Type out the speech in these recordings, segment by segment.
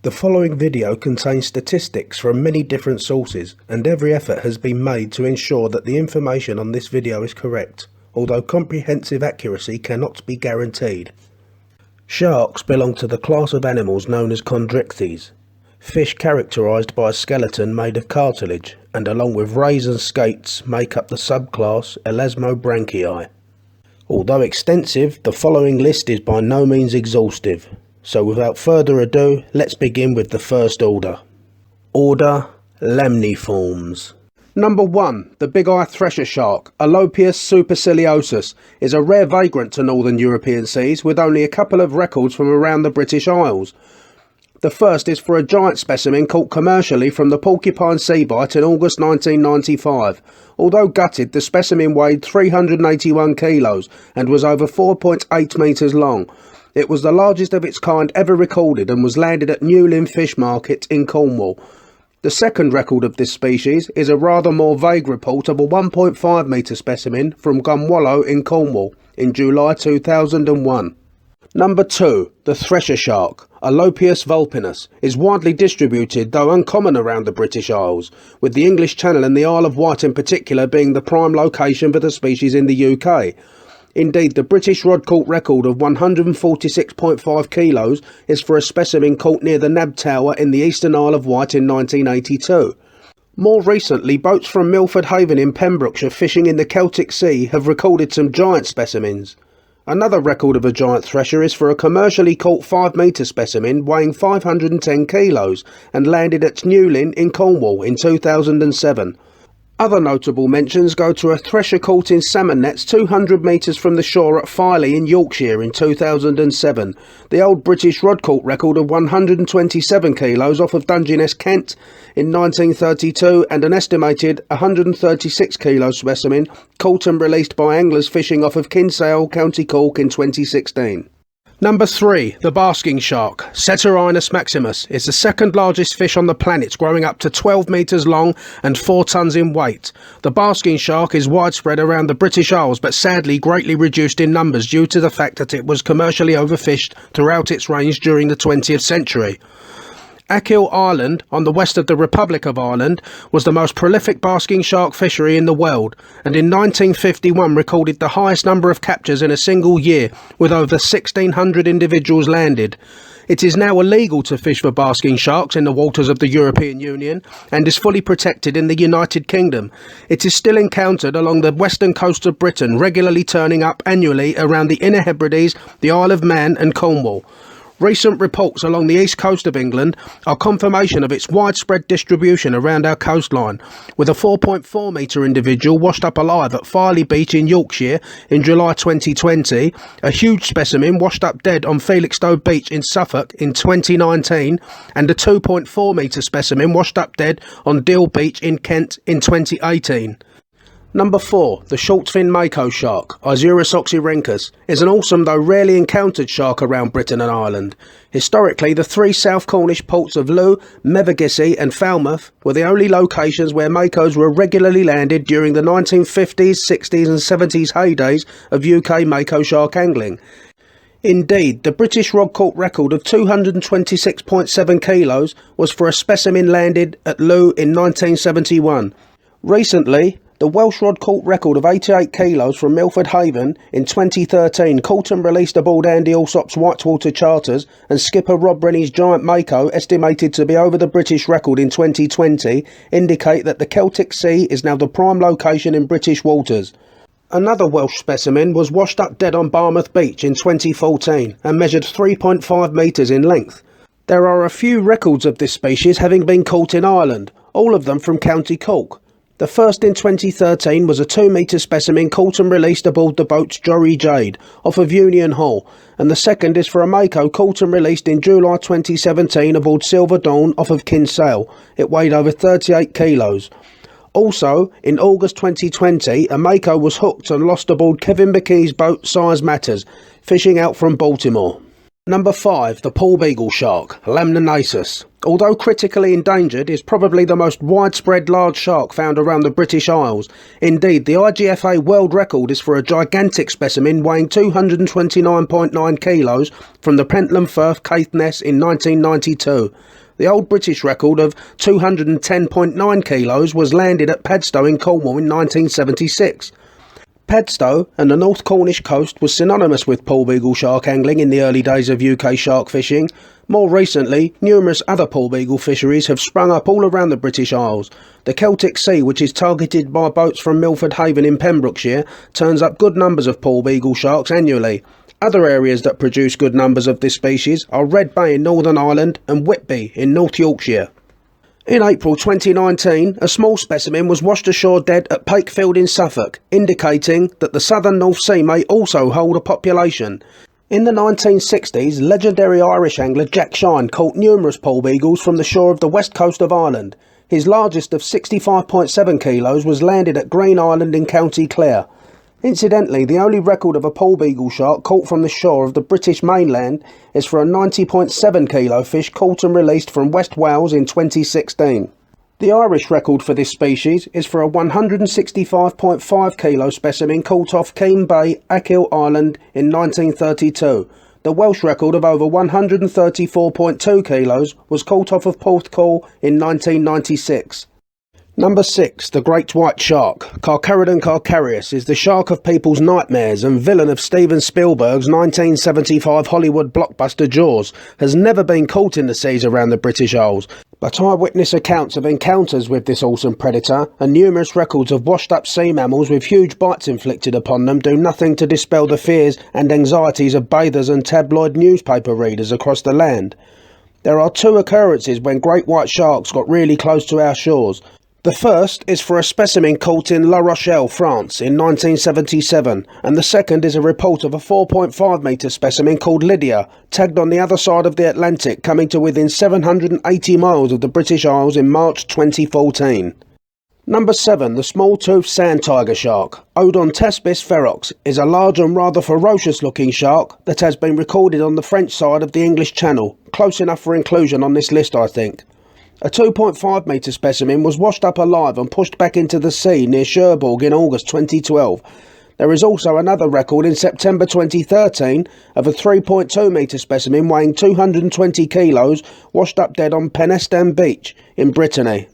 The following video contains statistics from many different sources, and every effort has been made to ensure that the information on this video is correct, although comprehensive accuracy cannot be guaranteed. Sharks belong to the class of animals known as chondrichthyes, fish characterized by a skeleton made of cartilage, and along with rays and skates make up the subclass Elasmobranchii. Although extensive, the following list is by no means exhaustive. So without further ado, let's begin with the first order. Order Lemniformes. Number 1. The big-eye thresher shark, Alopius superciliosus, is a rare vagrant to northern European seas with only a couple of records from around the British Isles. The first is for a giant specimen caught commercially from the Porcupine Sea Bite in August 1995. Although gutted, the specimen weighed 381 kilos and was over 4.8 metres long. It was the largest of its kind ever recorded and was landed at Newlyn Fish Market in Cornwall. The second record of this species is a rather more vague report of a 1.5 metre specimen from Gunwallow in Cornwall in July 2001. Number 2. The thresher shark, Alopius vulpinus, is widely distributed though uncommon around the British Isles, with the English Channel and the Isle of Wight in particular being the prime location for the species in the UK. Indeed, the British rod caught record of 146.5 kilos is for a specimen caught near the Nab Tower in the eastern Isle of Wight in 1982. More recently, boats from Milford Haven in Pembrokeshire fishing in the Celtic Sea have recorded some giant specimens. Another record of a giant thresher is for a commercially caught 5 metre specimen weighing 510 kilos and landed at Newlyn in Cornwall in 2007. Other notable mentions go to a thresher caught in salmon nets 200 metres from the shore at Filey in Yorkshire in 2007, the old British rod caught record of 127 kilos off of Dungeness, Kent in 1932, and an estimated 136 kilo specimen caught and released by anglers fishing off of Kinsale, County Cork in 2016. Number 3. The basking shark, Ceterinus maximus, is the second largest fish on the planet, growing up to 12 metres long and 4 tonnes in weight. The basking shark is widespread around the British Isles, but sadly greatly reduced in numbers due to the fact that it was commercially overfished throughout its range during the 20th century. Achill Island, on the west of the Republic of Ireland, was the most prolific basking shark fishery in the world, and in 1951 recorded the highest number of captures in a single year, with over 1,600 individuals landed. It is now illegal to fish for basking sharks in the waters of the European Union and is fully protected in the United Kingdom. It is still encountered along the western coast of Britain, regularly turning up annually around the Inner Hebrides, the Isle of Man and Cornwall. Recent reports along the east coast of England are confirmation of its widespread distribution around our coastline, with a 4.4 metre individual washed up alive at Filey Beach in Yorkshire in July 2020, a huge specimen washed up dead on Felixstowe Beach in Suffolk in 2019, and a 2.4 metre specimen washed up dead on Deal Beach in Kent in 2018. Number 4. The short-fin mako shark, Isurus oxyrhynchus, is an awesome though rarely encountered shark around Britain and Ireland. Historically, the 3 South Cornish ports of Looe, Mevagissey and Falmouth were the only locations where makos were regularly landed during the 1950s, 60s and 70s heydays of UK mako shark angling. Indeed, the British rod caught record of 226.7 kilos was for a specimen landed at Looe in 1971. Recently, the Welsh rod caught record of 88 kilos from Milford Haven in 2013, caught and released aboard Andy Allsop's whitewater charters, and skipper Rob Rennie's giant mako, estimated to be over the British record in 2020, indicate that the Celtic Sea is now the prime location in British waters. Another Welsh specimen was washed up dead on Barmouth Beach in 2014 and measured 3.5 metres in length. There are a few records of this species having been caught in Ireland, all of them from County Cork. The first in 2013 was a 2 metre specimen caught and released aboard the boat's Jory Jade off of Union Hall, and the second is for a mako caught and released in July 2017 aboard Silver Dawn off of Kinsale. It weighed over 38 kilos. Also, in August 2020, a mako was hooked and lost aboard Kevin McKee's boat Size Matters, fishing out from Baltimore. Number 5. The Pool Beagle Shark, Lamnonasus, although critically endangered, is probably the most widespread large shark found around the British Isles. Indeed, the IGFA world record is for a gigantic specimen weighing 229.9 kilos from the Pentland Firth, Caithness in 1992. The old British record of 210.9 kilos was landed at Padstow in Cornwall in 1976. Padstow and the North Cornish coast was synonymous with poolbeagle shark angling in the early days of UK shark fishing. More recently, numerous other poolbeagle fisheries have sprung up all around the British Isles. The Celtic Sea, which is targeted by boats from Milford Haven in Pembrokeshire, turns up good numbers of poolbeagle sharks annually. Other areas that produce good numbers of this species are Red Bay in Northern Ireland and Whitby in North Yorkshire. In April 2019, a small specimen was washed ashore dead at Pakefield in Suffolk, indicating that the southern North Sea may also hold a population. In the 1960s, legendary Irish angler Jack Shine caught numerous poolbeagles from the shore of the west coast of Ireland. His largest of 65.7 kilos was landed at Green Island in County Clare. Incidentally, the only record of a poolbeagle shark caught from the shore of the British mainland is for a 90.7 kilo fish caught and released from West Wales in 2016. The Irish record for this species is for a 165.5 kilo specimen caught off Keene Bay, Achill Island in 1932. The Welsh record of over 134.2 kilos was caught off of Porthcawl in 1996. Number 6. The Great White Shark. Carcharodon carcharias is the shark of people's nightmares and villain of Steven Spielberg's 1975 Hollywood blockbuster Jaws. Has never been caught in the seas around the British Isles, but eyewitness accounts of encounters with this awesome predator and numerous records of washed up sea mammals with huge bites inflicted upon them do nothing to dispel the fears and anxieties of bathers and tabloid newspaper readers across the land. There are two occurrences when great white sharks got really close to our shores. The first is for a specimen caught in La Rochelle, France in 1977, and the second is a report of a 4.5 metre specimen called Lydia, tagged on the other side of the Atlantic, coming to within 780 miles of the British Isles in March 2014. Number 7. The small-toothed sand tiger shark. Odontaspis ferox is a large and rather ferocious looking shark that has been recorded on the French side of the English Channel. Close enough for inclusion on this list, I think. A 2.5 metre specimen was washed up alive and pushed back into the sea near Cherbourg in August 2012. There is also another record in September 2013 of a 3.2 metre specimen weighing 220 kilos washed up dead on Penistone Beach in Brittany.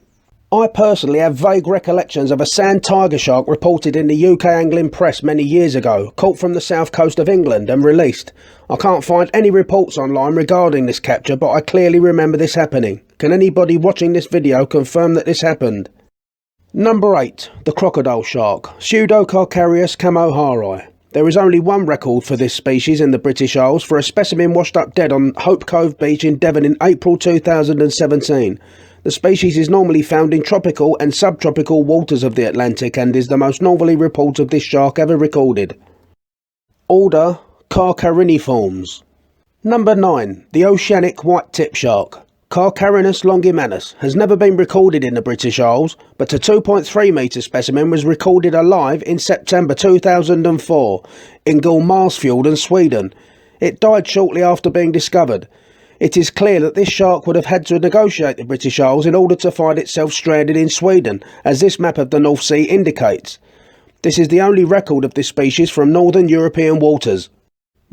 I personally have vague recollections of a sand tiger shark reported in the UK angling press many years ago, caught from the south coast of England and released. I can't find any reports online regarding this capture, but I clearly remember this happening. Can anybody watching this video confirm that this happened? Number 8. The crocodile shark. Pseudocarcharias camoharii. There is only one record for this species in the British Isles for a specimen washed up dead on Hope Cove Beach in Devon in April 2017. The species is normally found in tropical and subtropical waters of the Atlantic and is the most northerly report of this shark ever recorded. Order Carchariniformes. Number 9. The oceanic white-tip shark. Carcharinus longimanus has never been recorded in the British Isles, but a 2.3 metre specimen was recorded alive in September 2004 in Gullmarsfjorden, Sweden. It died shortly after being discovered. It is clear that this shark would have had to negotiate the British Isles in order to find itself stranded in Sweden, as this map of the North Sea indicates. This is the only record of this species from northern European waters.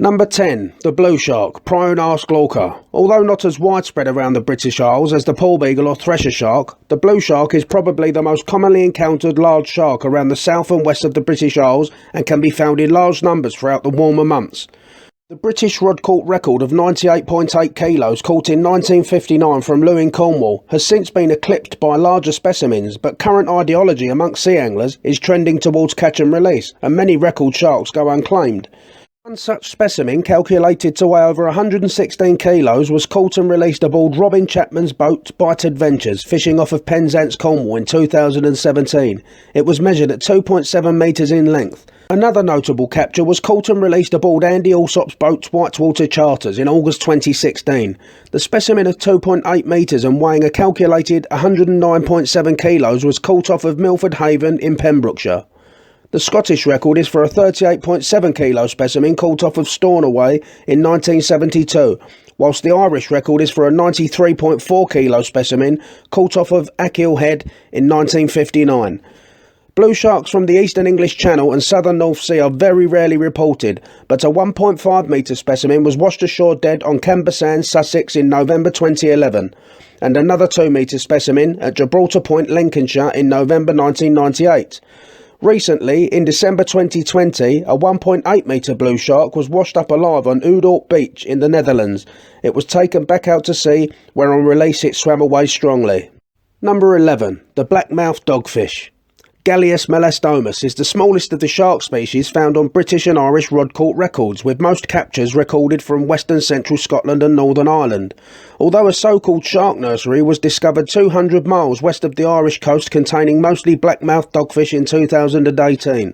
Number 10. The blue shark, Prionas glauca. Although not as widespread around the British Isles as the poolbeagle or thresher shark, the blue shark is probably the most commonly encountered large shark around the south and west of the British Isles and can be found in large numbers throughout the warmer months. The British rod caught record of 98.8 kilos caught in 1959 from Lewin, Cornwall has since been eclipsed by larger specimens, but current ideology amongst sea anglers is trending towards catch and release, and many record sharks go unclaimed. One such specimen, calculated to weigh over 116 kilos, was caught and released aboard Robin Chapman's boat Bite Adventures, fishing off of Penzance, Cornwall in 2017. It was measured at 2.7 metres in length. Another notable capture was caught and released aboard Andy Allsop's boat Whitewater Charters in August 2016. The specimen of 2.8 metres and weighing a calculated 109.7 kilos was caught off of Milford Haven in Pembrokeshire. The Scottish record is for a 38.7 kilo specimen caught off of Stornoway in 1972. whilst the Irish record is for a 93.4 kilo specimen caught off of Achill Head in 1959. Blue sharks from the Eastern English Channel and Southern North Sea are very rarely reported, but a 1.5 metre specimen was washed ashore dead on Cambersand, Sussex in November 2011, and another 2 metre specimen at Gibraltar Point, Lincolnshire in November 1998. Recently, in December 2020, a 1.8 metre blue shark was washed up alive on Oudorp Beach in the Netherlands. It was taken back out to sea, where on release it swam away strongly. Number 11. The Black-mouthed Dogfish. Galeus melastomus is the smallest of the shark species found on British and Irish rod-caught records, with most captures recorded from western central Scotland and Northern Ireland. Although a so-called shark nursery was discovered 200 miles west of the Irish coast containing mostly black-mouthed dogfish in 2018.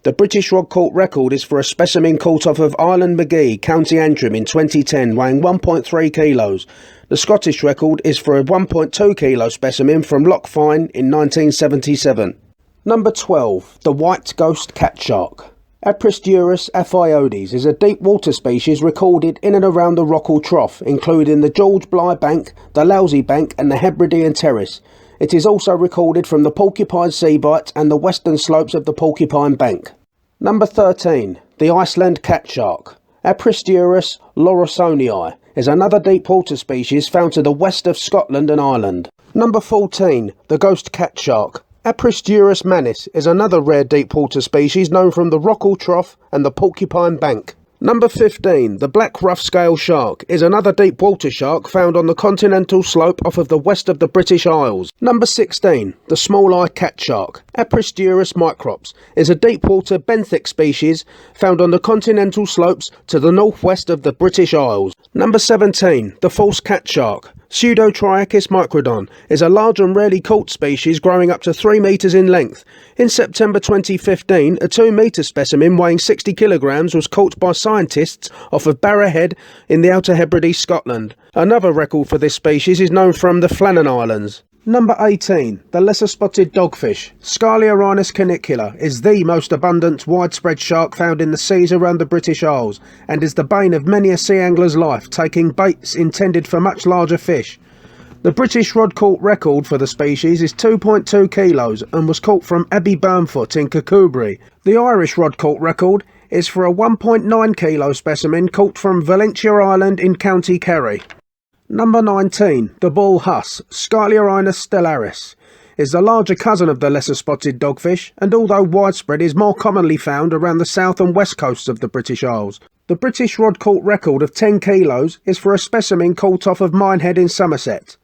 The British rod-caught record is for a specimen caught off of Island Magee, County Antrim in 2010, weighing 1.3 kilos. The Scottish record is for a 1.2 kilo specimen from Loch Fyne in 1977. Number 12. The White Ghost Catshark. Apristiurus aphiodes is a deep water species recorded in and around the Rockall Trough, including the George Bly Bank, the Lousy Bank and the Hebridean Terrace. It is also recorded from the Porcupine Sea Bight and the western slopes of the Porcupine Bank. Number 13. The Iceland Catshark. Apristiurus lawrensonii is another deep water species found to the west of Scotland and Ireland. Number 14. The Ghost Catshark. Apristiurus manis is another rare deep water species known from the Rockall Trough and the Porcupine Bank. Number 15. The Black Roughscale shark is another deep water shark found on the continental slope off of the west of the British Isles. Number 16. The Smalleye Catshark. Apristiurus microps is a deep water benthic species found on the continental slopes to the northwest of the British Isles. Number 17. The False Catshark. Pseudotriachus microdon is a large and rarely caught species growing up to 3 metres in length. In September 2015, a 2 metre specimen weighing 60 kilograms was caught by scientists off of Barra Head in the Outer Hebrides, Scotland. Another record for this species is known from the Flannan Islands. Number 18. The Lesser Spotted Dogfish. Scaliorhinus canicula is the most abundant widespread shark found in the seas around the British Isles, and is the bane of many a sea angler's life, taking baits intended for much larger fish. The British rod-caught record for the species is 2.2 kilos and was caught from Abbey Burnfoot in Kirkcudbright. The Irish rod-caught record is for a 1.9 kilo specimen caught from Valentia Island in County Kerry. Number 19. The Bull Huss, Scaliorhinus stellaris, is the larger cousin of the lesser spotted dogfish, and although widespread is more commonly found around the south and west coasts of the British Isles. The British rod-caught record of 10 kilos is for a specimen caught off of Minehead in Somerset.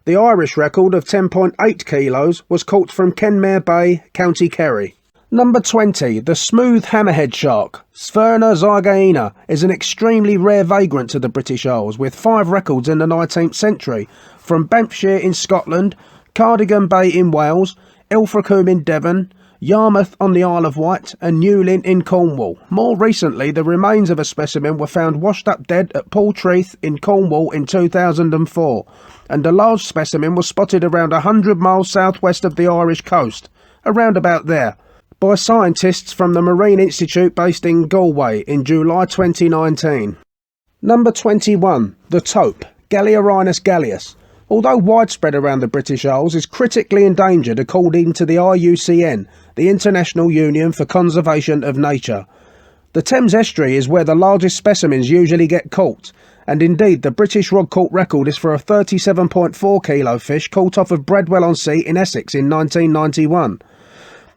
The Irish record of 10.8 kilos was caught from Kenmare Bay, County Kerry. Number 20. The smooth hammerhead shark, Sphyrna zygaena, is an extremely rare vagrant to the British Isles, with 5 records in the 19th century, from Banffshire in Scotland, Cardigan Bay in Wales, Ilfracombe in Devon, Yarmouth on the Isle of Wight and Newlyn in Cornwall. More recently, the remains of a specimen were found washed up dead at Portreath in Cornwall in 2004, and a large specimen was spotted around 100 miles southwest of the Irish coast, around about there, by scientists from the Marine Institute based in Galway in July 2019. Number 21. The Tope, Galeorhinus galeus. Although widespread around the British Isles, is critically endangered according to the IUCN, the International Union for Conservation of Nature. The Thames estuary is where the largest specimens usually get caught, and indeed the British rod-caught record is for a 37.4 kilo fish caught off of Bredwell-on-Sea in Essex in 1991.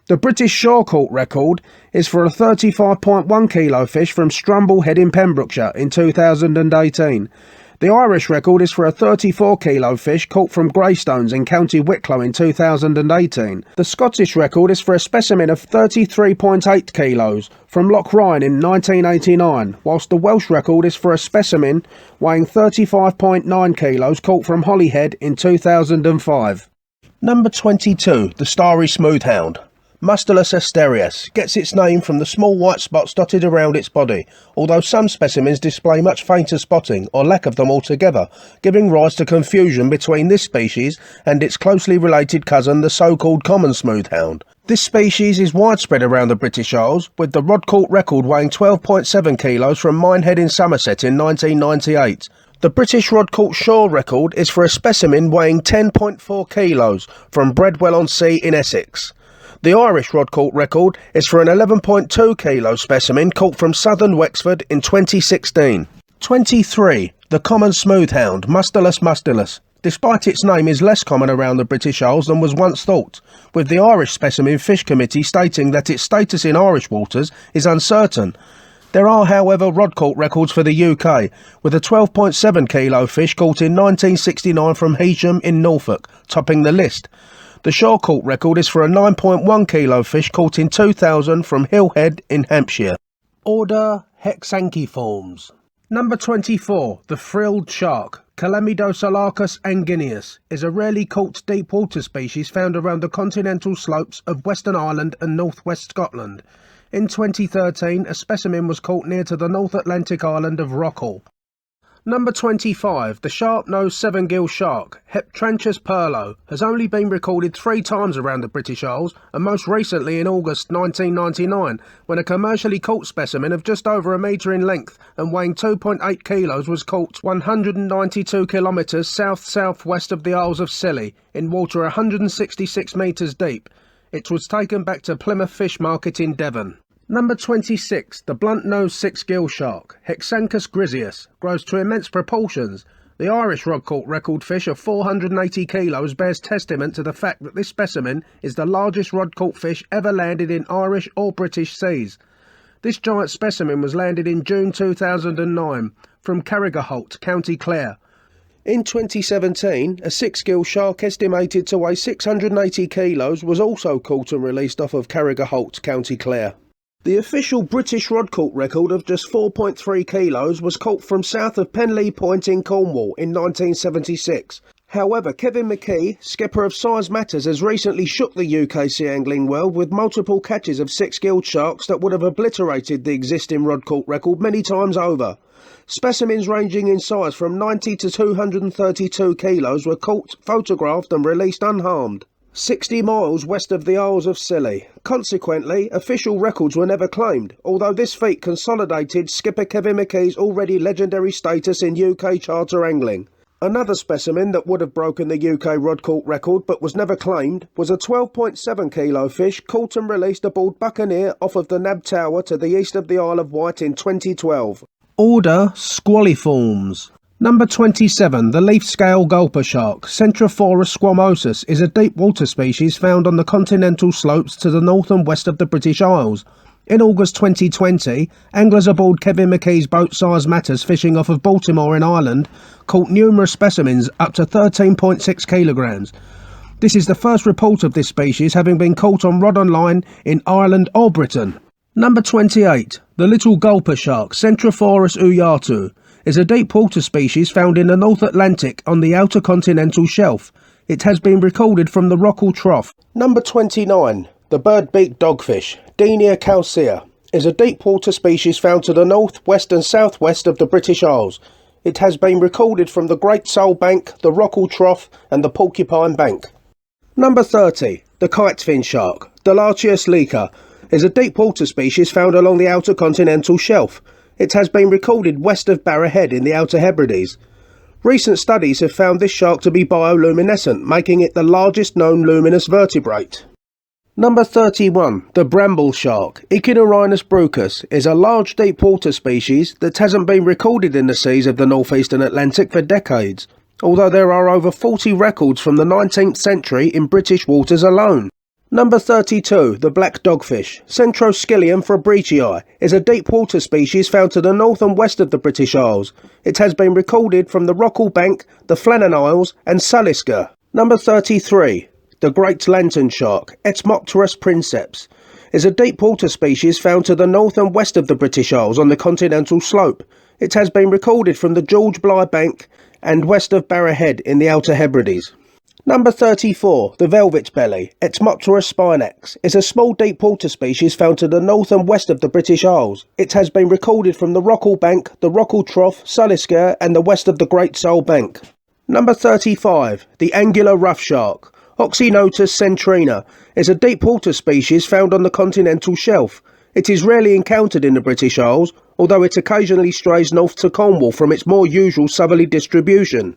The British shore-caught record is for a 35.1 kilo fish from Strumble Head in Pembrokeshire in 2018. The Irish record is for a 34 kilo fish caught from Greystones in County Wicklow in 2018. The Scottish record is for a specimen of 33.8 kilos from Loch Ryan in 1989, whilst the Welsh record is for a specimen weighing 35.9 kilos caught from Holyhead in 2005. Number 22. The Starry Smooth Hound. Mustelus asterius gets its name from the small white spots dotted around its body, although some specimens display much fainter spotting, or lack of them altogether, giving rise to confusion between this species and its closely related cousin, the so-called common smoothhound. This species is widespread around the British Isles, with the rod-caught record weighing 12.7 kilos from Minehead in Somerset in 1998. The British rod-caught shore record is for a specimen weighing 10.4 kilos from Bredwell-on-Sea in Essex. The Irish rod-caught record is for an 11.2 kilo specimen caught from southern Wexford in 2016. 23. The common smooth hound, Mustelus mustelus. Despite its name is less common around the British Isles than was once thought, with the Irish Specimen Fish Committee stating that its status in Irish waters is uncertain. There are, however, rod-caught records for the UK, with a 12.7 kilo fish caught in 1969 from Heysham in Norfolk, topping the list. The shore-caught record is for a 9.1 kilo fish caught in 2000 from Hillhead in Hampshire. Order Hexanchiformes. Number 24. The Frilled Shark, Calamidosalacus anguineus, is a rarely caught deep water species found around the continental slopes of Western Ireland and northwest Scotland. In 2013, a specimen was caught near to the North Atlantic island of Rockall. Number 25. The Sharpnose Sevengill shark, Heptranchus perlo, has only been recorded 3 times around the British Isles, and most recently in August 1999, when a commercially caught specimen of just over a metre in length and weighing 2.8 kilos was caught 192 kilometres south-southwest of the Isles of Scilly, in water 166 metres deep. It was taken back to Plymouth Fish Market in Devon. Number 26. The Bluntnose Sixgill shark, Hexanchus griseus, grows to immense proportions. The Irish rod-caught record fish of 480 kilos bears testament to the fact that this specimen is the largest rod-caught fish ever landed in Irish or British seas. This giant specimen was landed in June 2009 from Carrigaholt, County Clare. In 2017, a Sixgill shark estimated to weigh 680 kilos was also caught and released off of Carrigaholt, County Clare. The official British rod-caught record of just 4.3 kilos was caught from south of Penlee Point in Cornwall in 1976. However, Kevin McKee, skipper of Size Matters, has recently shook the UK sea angling world with multiple catches of six-gilled sharks that would have obliterated the existing rod-caught record many times over. Specimens ranging in size from 90 to 232 kilos were caught, photographed and released unharmed, 60 miles west of the Isles of Scilly. Consequently, official records were never claimed, although this feat consolidated skipper Kevin McKee's already legendary status in UK charter angling. Another specimen that would have broken the UK rod-caught record but was never claimed was a 12.7 kilo fish caught and released aboard Buccaneer off of the Nab Tower to the east of the Isle of Wight in 2012. Order Squaliformes. Number 27. The Leafscale Gulper shark, Centrophorus squamosus, is a deep water species found on the continental slopes to the north and west of the British Isles. In August 2020, anglers aboard Kevin McKee's boat Size Matters fishing off of Baltimore in Ireland caught numerous specimens up to 13.6 kilograms. This is the first report of this species having been caught on rod on line in Ireland or Britain. Number 28. The little Gulper shark, Centrophorus uyatu, is a deep water species found in the North Atlantic on the outer continental shelf. It has been recorded from the Rockall Trough. Number 29. The Birdbeak Dogfish, Denia calcea, is a deep water species found to the north, west and southwest of the British Isles. It has been recorded from the Great Sole Bank, the Rockall Trough and the Porcupine Bank. Number 30. The Kitefin Shark, Delacius leca, is a deep water species found along the outer continental shelf. It has been recorded west of Barra Head in the Outer Hebrides. Recent studies have found this shark to be bioluminescent, making it the largest known luminous vertebrate. Number 31. The Bramble Shark, Echinorinus brucus, is a large deep water species that hasn't been recorded in the seas of the northeastern Atlantic for decades, although there are over 40 records from the 19th century in British waters alone. Number 32. The Black Dogfish, Centroskillium fabricii, is a deep water species found to the north and west of the British Isles. It has been recorded from the Rockall Bank, the Flannan Isles and Salisker. Number 33. The Great Lanternshark, Etmopterus princeps, is a deep water species found to the north and west of the British Isles on the continental slope. It has been recorded from the George Bly Bank and west of Barra Head in the Outer Hebrides. Number 34. The Velvet Belly, Etmopterus spinax, is a small deep water species found to the north and west of the British Isles. It has been recorded from the Rockall Bank, the Rockall Trough, Salisker and the west of the Great Sole Bank. Number 35. The Angular Roughshark, Oxynotus centrina, is a deep water species found on the continental shelf. It is rarely encountered in the British Isles, although it occasionally strays north to Cornwall from its more usual southerly distribution.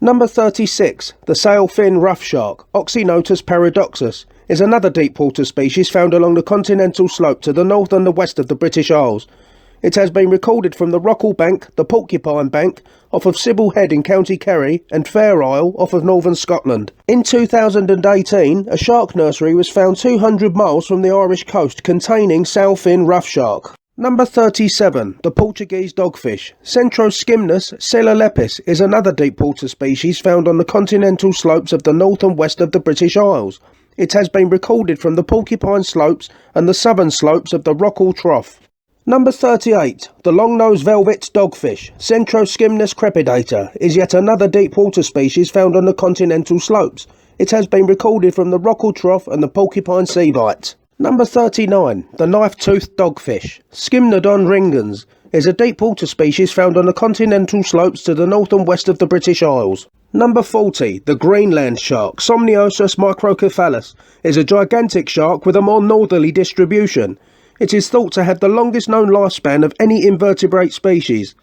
Number 36. The Sailfin Roughshark, Oxynotus paradoxus, is another deep water species found along the continental slope to the north and the west of the British Isles. It has been recorded from the Rockall Bank, the Porcupine Bank, off of Sybil Head in County Kerry, and Fair Isle off of northern Scotland. In 2018, a shark nursery was found 200 miles from the Irish coast containing Sailfin Roughshark. Number 37. The Portuguese Dogfish, Centroskimnus celalepis, is another deep water species found on the continental slopes of the north and west of the British Isles. It has been recorded from the Porcupine Slopes and the southern slopes of the Rockall Trough. Number 38. The Longnose Velvet Dogfish, Centroskimnus crepidator, is yet another deep water species found on the continental slopes. It has been recorded from the Rockall Trough and the Porcupine Seabites. Number 39. The Knifetooth Dogfish, Scymnodon ringens, is a deep water species found on the continental slopes to the north and west of the British Isles. Number 40. The Greenland Shark, Somniosus microcephalus, is a gigantic shark with a more northerly distribution. It is thought to have the longest known lifespan of any invertebrate species.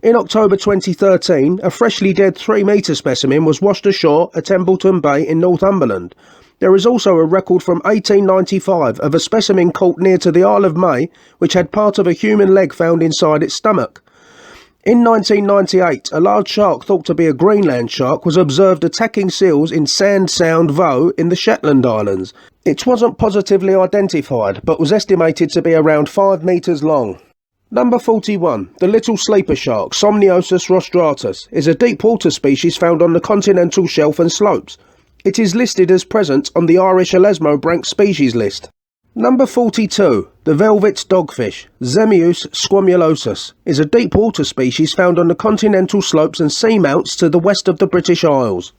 In October 2013, a freshly dead 3-metre specimen was washed ashore at Embleton Bay in Northumberland. There is also a record from 1895 of a specimen caught near to the Isle of May, which had part of a human leg found inside its stomach. In 1998, a large shark thought to be a Greenland shark was observed attacking seals in Sand Sound, Vaud in the Shetland Islands. It wasn't positively identified, but was estimated to be around 5 metres long. Number 41. The Little Sleeper Shark, Somniosus rostratus, is a deep water species found on the continental shelf and slopes. It is listed as present on the Irish Elasmobranch species list. Number 42. The Velvet Dogfish, Zemius squamulosus, is a deep water species found on the continental slopes and seamounts to the west of the British Isles.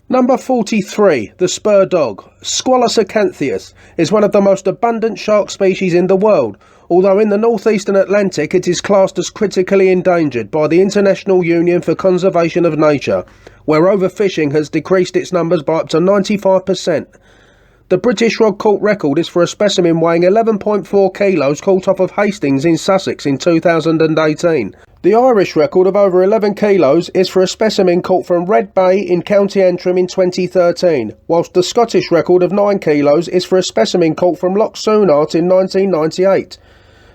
Number 43. The Spurdog, Squalus acanthius, is one of the most abundant shark species in the world, although in the northeastern Atlantic it is classed as critically endangered by the International Union for Conservation of Nature, where overfishing has decreased its numbers by up to 95%. The British rod caught record is for a specimen weighing 11.4 kilos caught off of Hastings in Sussex in 2018. The Irish record of over 11 kilos is for a specimen caught from Red Bay in County Antrim in 2013, whilst the Scottish record of 9 kilos is for a specimen caught from Loch Soonart in 1998.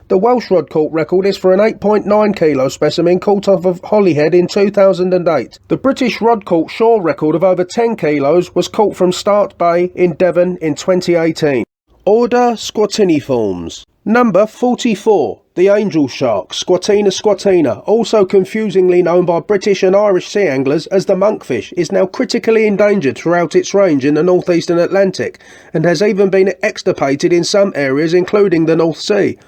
The Welsh rod caught record is for an 8.9 kilo specimen caught off of Holyhead in 2008. The British rod caught shore record of over 10 kilos was caught from Start Bay in Devon in 2018. Order Squatiniforms. Number 44. The Angel Shark, Squatina squatina, also confusingly known by British and Irish sea anglers as the monkfish, is now critically endangered throughout its range in the northeastern Atlantic and has even been extirpated in some areas including the North Sea.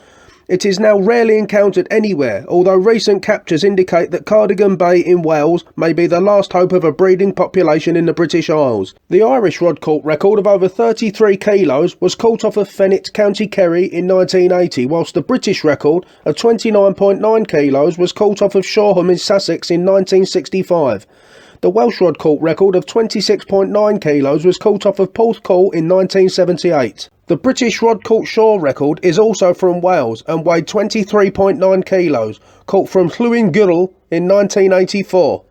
It is now rarely encountered anywhere, although recent captures indicate that Cardigan Bay in Wales may be the last hope of a breeding population in the British Isles. The Irish rod caught record of over 33 kilos was caught off of Fennet, County Kerry in 1980, whilst the British record of 29.9 kilos was caught off of Shoreham in Sussex in 1965. The Welsh rod caught record of 26.9 kilos was caught off of Porthcawl in 1978. The British rod caught shore record is also from Wales and weighed 23.9 kilos, caught from Llwyn Gyrll in 1984.